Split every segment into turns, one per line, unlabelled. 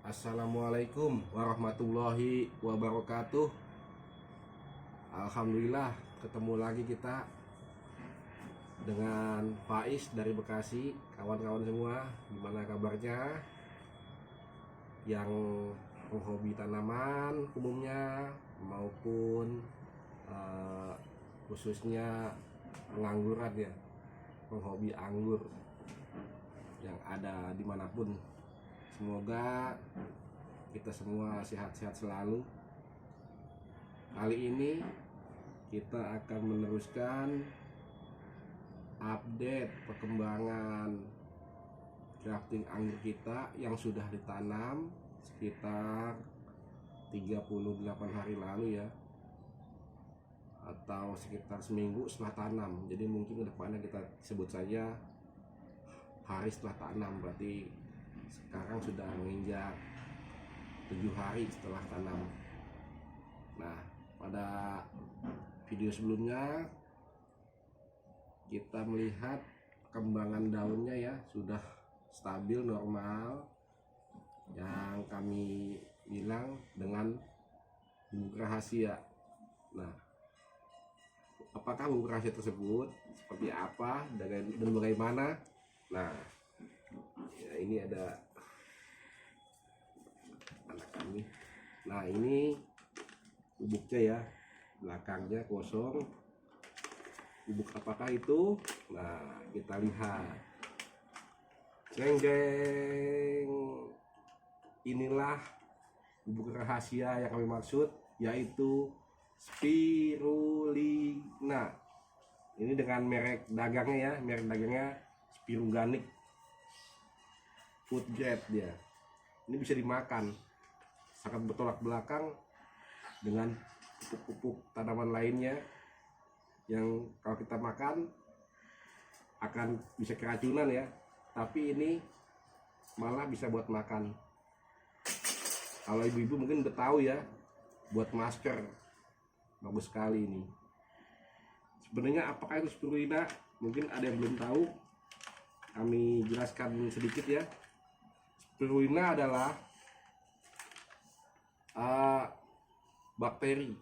Assalamualaikum warahmatullahi wabarakatuh. Alhamdulillah ketemu lagi kita dengan Faiz dari Bekasi. Kawan-kawan semua, gimana kabarnya? Yang penghobi tanaman umumnya maupun khususnya pengangguran ya, penghobi anggur yang ada dimanapun. Semoga kita semua sehat-sehat selalu. Kali ini kita akan meneruskan update perkembangan grafting anggur kita yang sudah ditanam sekitar 38 hari lalu ya, atau sekitar seminggu setelah tanam. Jadi mungkin kedepannya kita sebut saja hari setelah tanam, berarti sekarang sudah menginjak 7 hari setelah tanam. Nah, pada video sebelumnya kita melihat perkembangan daunnya ya, sudah stabil normal, yang kami bilang dengan bubuk rahasia. Nah, apakah bubuk rahasia tersebut seperti apa dan bagaimana? Nah, ya, ini ada anak kami. Nah, ini bubuknya ya, belakangnya kosong. Bubuk apakah itu? Nah, kita lihat. Jeng jeng, inilah bubuk rahasia yang kami maksud, yaitu spirulina. Ini dengan merek dagangnya ya, merek dagangnya Spiruganic food grade dia. Ini bisa dimakan, sangat bertolak belakang dengan pupuk-pupuk tanaman lainnya yang kalau kita makan akan bisa keracunan ya, tapi ini malah bisa buat makan. Kalau ibu-ibu mungkin udah tahu ya, buat masker bagus sekali ini. Sebenarnya apakah itu spirulina? Mungkin ada yang belum tahu, kami jelaskan sedikit ya. Spirulina adalah bakteri,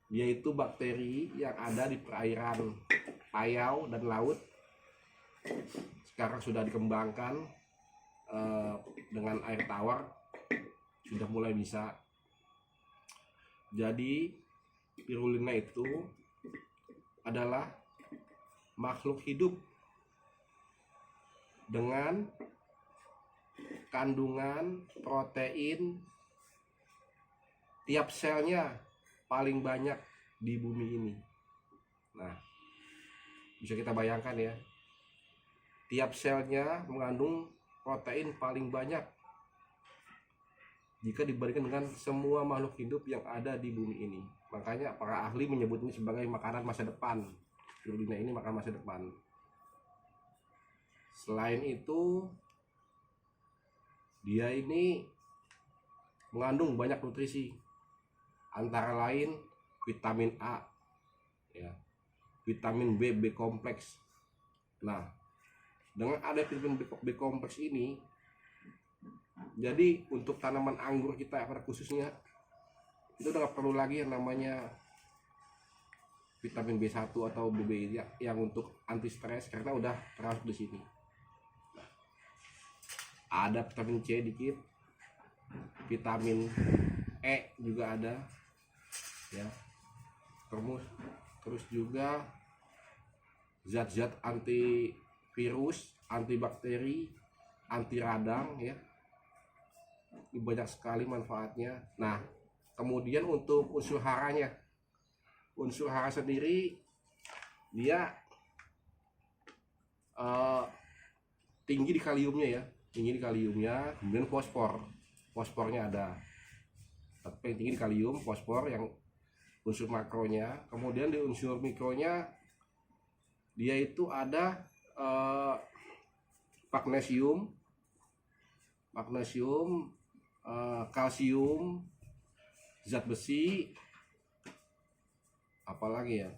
yaitu bakteri yang ada di perairan payau dan laut. Sekarang sudah dikembangkan dengan air tawar, sudah mulai bisa. Jadi spirulina itu adalah makhluk hidup dengan kandungan protein tiap selnya paling banyak di bumi ini. Nah, bisa kita bayangkan ya, tiap selnya mengandung protein paling banyak jika dibandingkan dengan semua makhluk hidup yang ada di bumi ini. Makanya para ahli menyebut ini sebagai makanan masa depan. Spirulina ini makanan masa depan. Selain itu, dia ini mengandung banyak nutrisi, antara lain vitamin A ya, vitamin B, B kompleks. Nah, dengan ada vitamin B kompleks ini, jadi untuk tanaman anggur kita pada khususnya itu udah gak perlu lagi yang namanya vitamin B1 atau BB yang untuk anti stres, karena udah termasuk di sini. Ada vitamin C dikit, vitamin E juga ada ya, terus juga zat-zat anti virus, antibakteri, anti radang ya. Ini banyak sekali manfaatnya. Nah, kemudian untuk unsur haranya, unsur hara sendiri dia tinggi di kaliumnya ya, tinggi di kaliumnya. Kemudian fosfornya ada, tapi yang tinggi di kalium, fosfor yang unsur makronya. Kemudian di unsur mikronya dia itu ada magnesium, kalsium, zat besi, apalagi ya,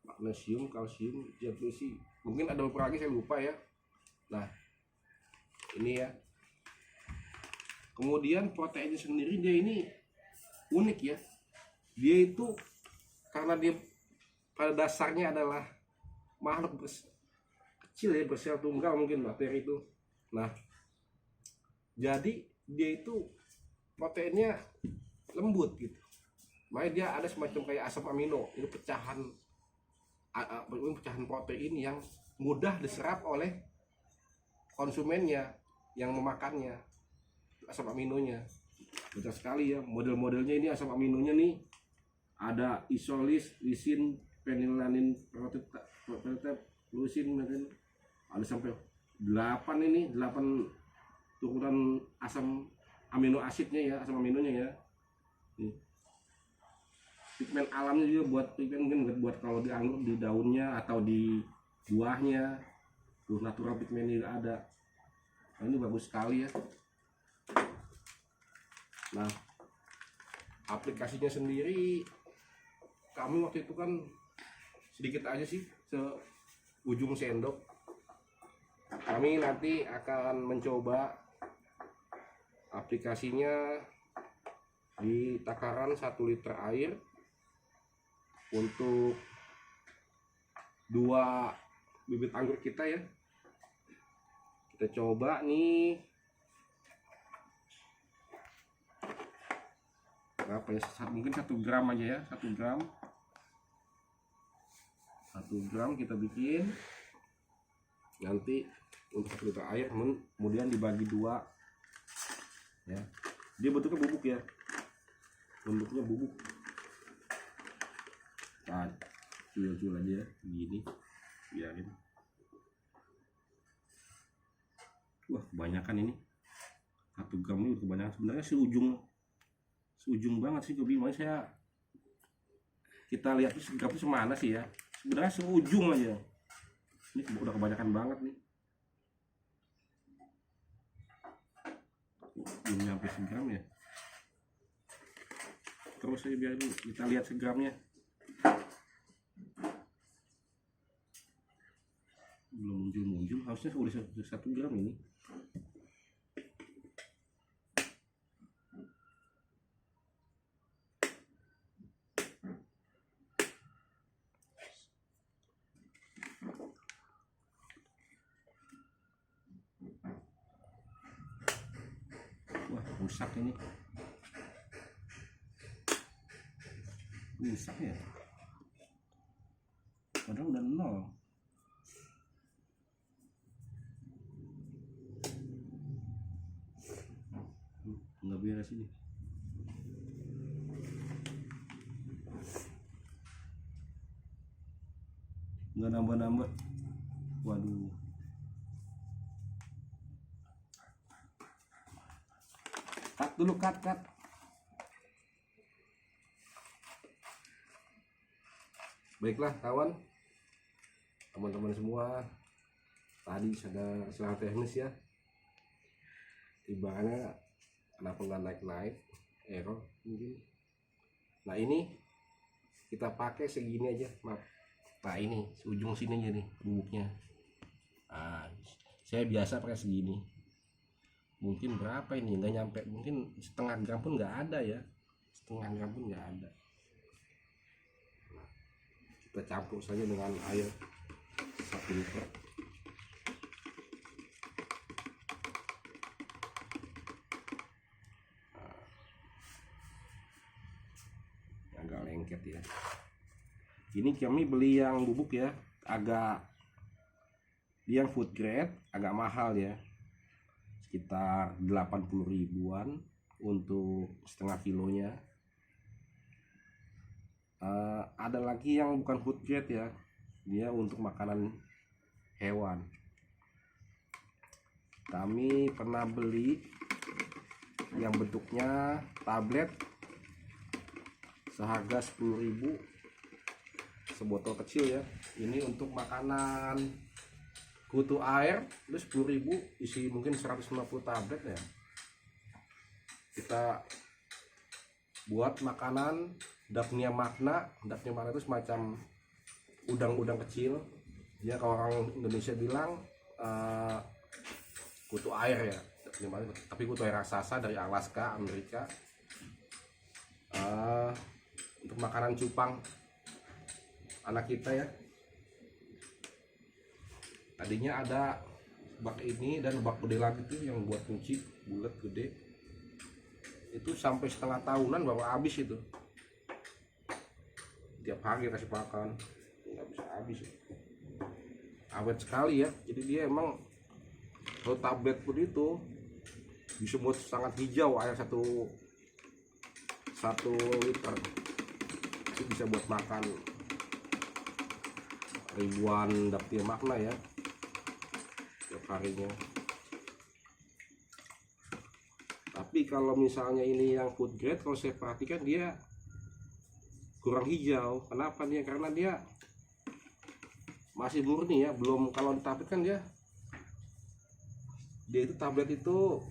magnesium, kalsium, zat besi, mungkin ada beberapa lagi saya lupa ya. Nah, ini ya, Kemudian proteinnya sendiri dia ini unik ya. Dia itu karena dia pada dasarnya adalah makhluk kecil ya, bersel tunggal mungkin bakteri itu. Nah, jadi dia itu proteinnya lembut gitu. Makanya dia ada semacam kayak asam amino, itu pecahan protein yang mudah diserap oleh konsumennya yang memakannya. Asam aminonya banyak sekali ya, model-modelnya ini asam aminonya nih ada isolis, lisin, penilanin, lusin, ada sampai 8 turunan asam amino asidnya ya, asam aminonya ya. Nih. Pigmen alamnya juga buat pigmen, mungkin buat kalau di anggur, di daunnya atau di buahnya tuh natural pigmen juga ada. Nah, ini bagus sekali ya. Nah, aplikasinya sendiri kami waktu itu kan sedikit aja sih, seujung sendok. Kami nanti akan mencoba aplikasinya di takaran 1 liter air untuk 2 bibit anggur kita ya. Kita coba nih berapa ya, mungkin 1 gram aja ya, 1 gram kita bikin. Nanti untuk 1 liter air kemudian dibagi 2 ya. Dia bentuknya bubuk ya, bentuknya bubuk. Nah, cuil aja ya, gini biarin. Wah, kebanyakan ini 1 gram ini kebanyakan sebenarnya, seujung banget sih gue bingung. Kita lihat tuh segram itu semana sih ya, sebenarnya seujung aja. Ini udah kebanyakan banget nih, belum nyampe segram ya. Terus aja biar dulu kita lihat segramnya, belum muncul, harusnya udah 1 gram ini. Wah, rusak ini, rusak ya, padahal udah 0. Nggak beres ini. Nggak nambah. Waduh. Cut dulu, cut. Baiklah kawan, teman-teman semua, tadi ada kesalahan teknis ya, ibaratnya kenapa nggak naik error mungkin. Nah, ini kita pakai segini aja, maaf. Nah, ini ujung sini aja nih bubuknya. Nah, saya biasa pakai segini. Mungkin berapa ini, nggak nyampe, mungkin setengah gram pun nggak ada ya, setengah gram pun nggak ada. Kita campur saja dengan air 1 liter. Agak lengket ya. Ini kami beli yang bubuk ya, yang food grade agak mahal ya, sekitar 80 ribuan untuk setengah kilonya. Ada lagi yang bukan food grade ya, dia untuk makanan hewan. Kami pernah beli yang bentuknya tablet seharga 10.000, sebotol kecil ya. Ini untuk makanan kutu air, itu 10.000 isi mungkin 150 tablet ya. Kita buat makanan Daphnia magna itu semacam udang-udang kecil ya, kalau orang Indonesia bilang kutu air ya. tapi kutoi raksasa dari Alaska, Amerika. Untuk makanan cupang anak kita ya. Tadinya ada bak ini dan bak gede lagi tuh yang buat nyuci, bulat gede. Itu sampai setengah tahunan baru habis itu. Tiap hari kasih makan, nggak bisa habis. Awet sekali ya. Jadi dia emang kalau tablet pun itu bisa buat sangat hijau, air satu liter itu bisa buat makan ribuan dapet makna ya tiap harinya. Tapi kalau misalnya ini yang food grade, kalau saya perhatikan dia kurang hijau. Kenapa dia? Karena dia masih murni ya, belum. Kalau di tablet kan dia itu tablet itu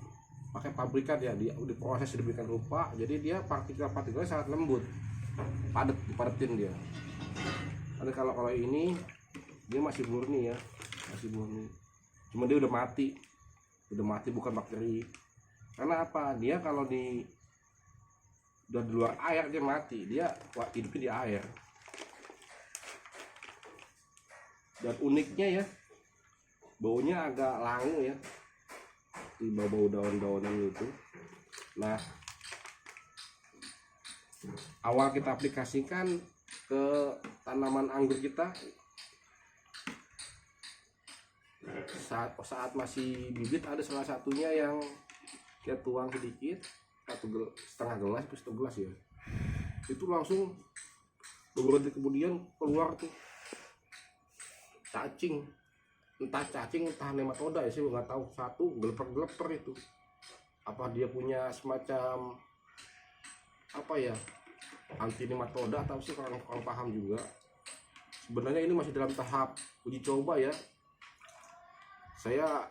pakai pabrikan ya, dia diproses sedemikian rupa, jadi dia partikel-partikelnya sangat lembut, dipadetin dia. Ada kalau ini dia masih murni ya, masih murni. Cuma dia udah mati bukan bakteri. Karena apa? Dia kalau udah di luar air dia mati, dia hidupnya di air. Dan uniknya ya, baunya agak langu ya, bau daun-daunan itu. Nah, awal kita aplikasikan ke tanaman anggur kita saat masih bibit, ada salah satunya yang kita tuang sedikit, setengah gelas atau setengah gelas ya, itu langsung beberapa detik kemudian keluar tuh cacing, entah nematoda ya, saya nggak tahu. Satu geleper itu, apa dia punya semacam apa ya, anti nematoda atau sih, kurang paham juga. Sebenarnya ini masih dalam tahap uji coba ya. Saya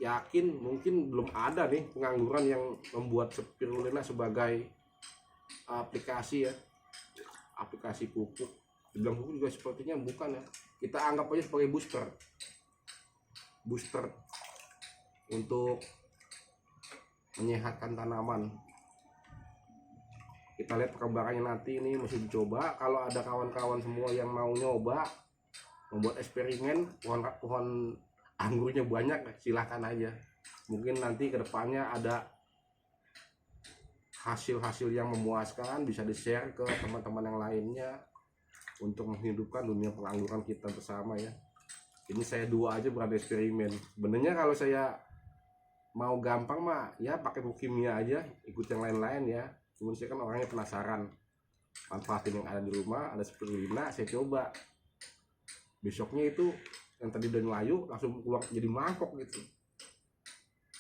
yakin mungkin belum ada nih pengangguran yang membuat spirulina sebagai aplikasi ya, aplikasi pupuk. Dibilang pupuk juga sepertinya bukan ya. Kita anggap aja sebagai booster untuk menyehatkan tanaman. Kita lihat perkembangannya nanti, ini masih dicoba. Kalau ada kawan-kawan semua yang mau nyoba membuat eksperimen pohon anggurnya banyak, silahkan aja. Mungkin nanti kedepannya ada hasil-hasil yang memuaskan, bisa di-share ke teman-teman yang lainnya untuk menghidupkan dunia pengangguran kita bersama ya. Ini saya dua aja berada eksperimen. Sebenarnya kalau saya mau gampang mah ya pakai pupuk kimia aja, ikut yang lain-lain ya. Cuman saya kan orangnya penasaran, manfaatin yang ada di rumah, ada spirulina, saya coba. Besoknya itu yang tadi udah ngelayu langsung keluar jadi mangkok gitu,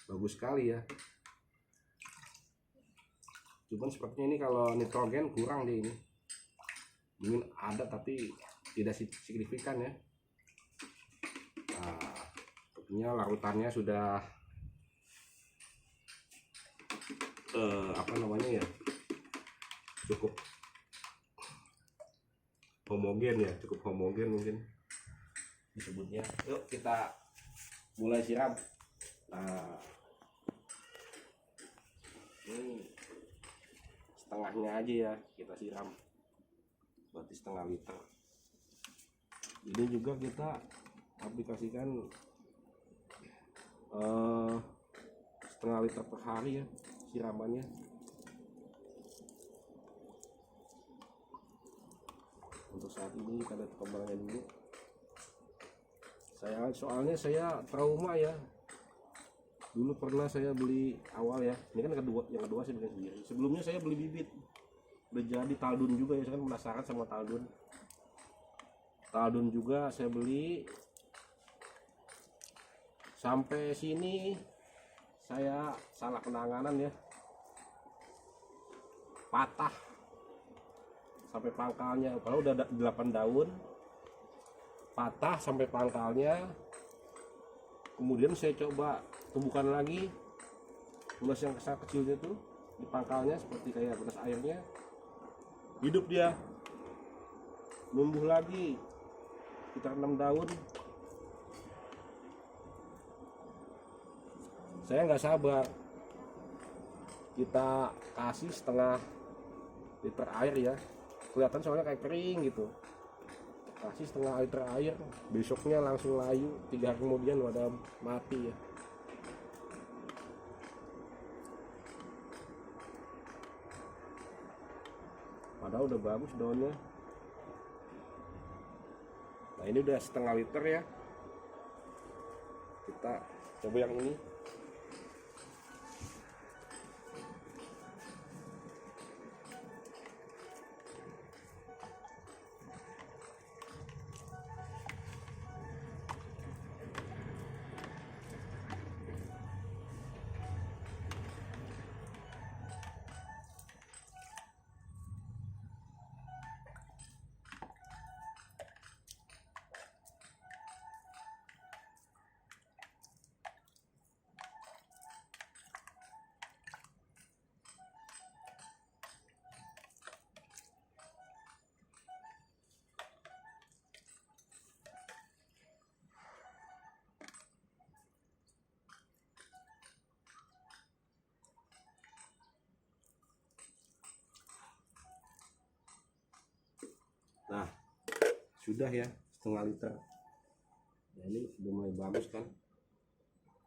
bagus sekali ya. Cuman sepertinya ini kalau nitrogen kurang deh, ini mungkin ada tapi tidak signifikan ya. Nah, sepertinya larutannya sudah apa namanya ya, cukup homogen ya, cukup homogen mungkin disebutnya. Yuk kita mulai siram. Nah, ini setengahnya aja ya kita siram, berarti setengah liter. Ini juga kita aplikasikan setengah liter per hari ya siramannya. Untuk saat ini kita lihat perkembangannya dulu. Soalnya saya trauma ya, dulu pernah saya beli awal ya, ini kan yang kedua saya bikin sendiri. Sebelumnya saya beli bibit udah jadi taldun juga ya, saya kan penasaran sama taldun juga saya beli. Sampai sini saya salah penanganan ya, patah sampai pangkalnya. Kalau udah 8 daun patah sampai pangkalnya. Kemudian saya coba tumbuhkan lagi tunas yang kecilnya tuh di pangkalnya, seperti kayak tunas airnya, hidup dia, numbuh lagi sekitar 6 daun. Saya nggak sabar, kita kasih setengah liter air ya, kelihatan soalnya kayak kering gitu. Kasih setengah liter air, besoknya langsung layu, 3 hari kemudian udah mati ya. Padahal udah bagus daunnya. Nah ini udah setengah liter ya, kita coba yang ini. Nah sudah ya, setengah liter. Nah, ini sudah mulai bagus kan.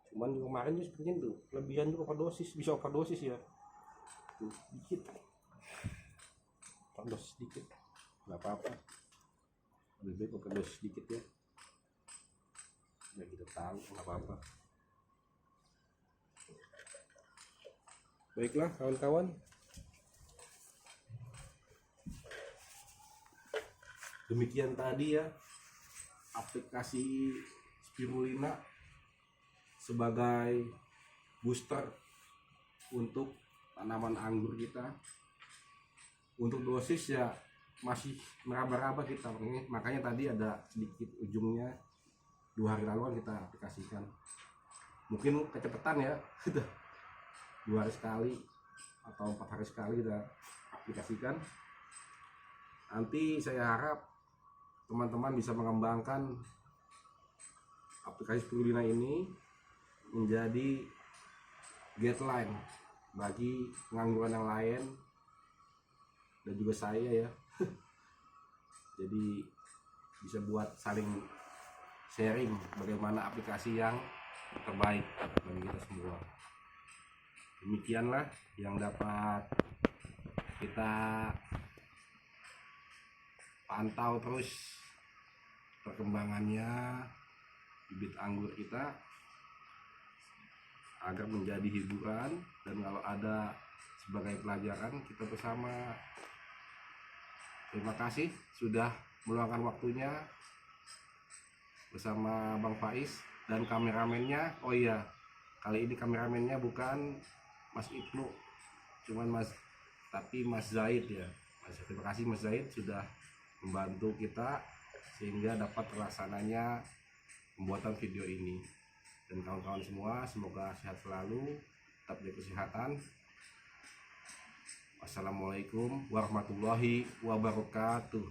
Cuman kemarin juga seperti itu, kelebihan juga overdosis, bisa overdosis ya. Tuh, dikit, overdosis dikit, nggak apa-apa. Lebih baik overdosis dikit ya. Ya kita tahu, nggak apa-apa. Baiklah kawan-kawan. Demikian tadi ya aplikasi spirulina sebagai booster untuk tanaman anggur kita. Untuk dosis ya masih meraba-raba kita, makanya tadi ada sedikit ujungnya 2 hari lalu kan kita aplikasikan. Mungkin kecepatan ya, 2 hari sekali atau 4 hari sekali kita aplikasikan. Nanti saya harap teman-teman bisa mengembangkan aplikasi spirulina ini menjadi guideline bagi pengangguran yang lain dan juga saya ya. Jadi bisa buat saling sharing bagaimana aplikasi yang terbaik bagi kita semua. Demikianlah yang dapat kita pantau terus perkembangannya bibit anggur kita agar menjadi hiburan, dan kalau ada sebagai pelajaran kita bersama. Terima kasih sudah meluangkan waktunya bersama Bang Faiz dan kameramennya. Oh iya, kali ini kameramennya bukan Mas Ibnu, tapi Mas Zaid ya. Terima kasih Mas Zaid sudah membantu kita sehingga dapat terlaksananya pembuatan video ini. Dan kawan-kawan semua semoga sehat selalu, tetap jaga kesehatan. Wassalamualaikum warahmatullahi wabarakatuh.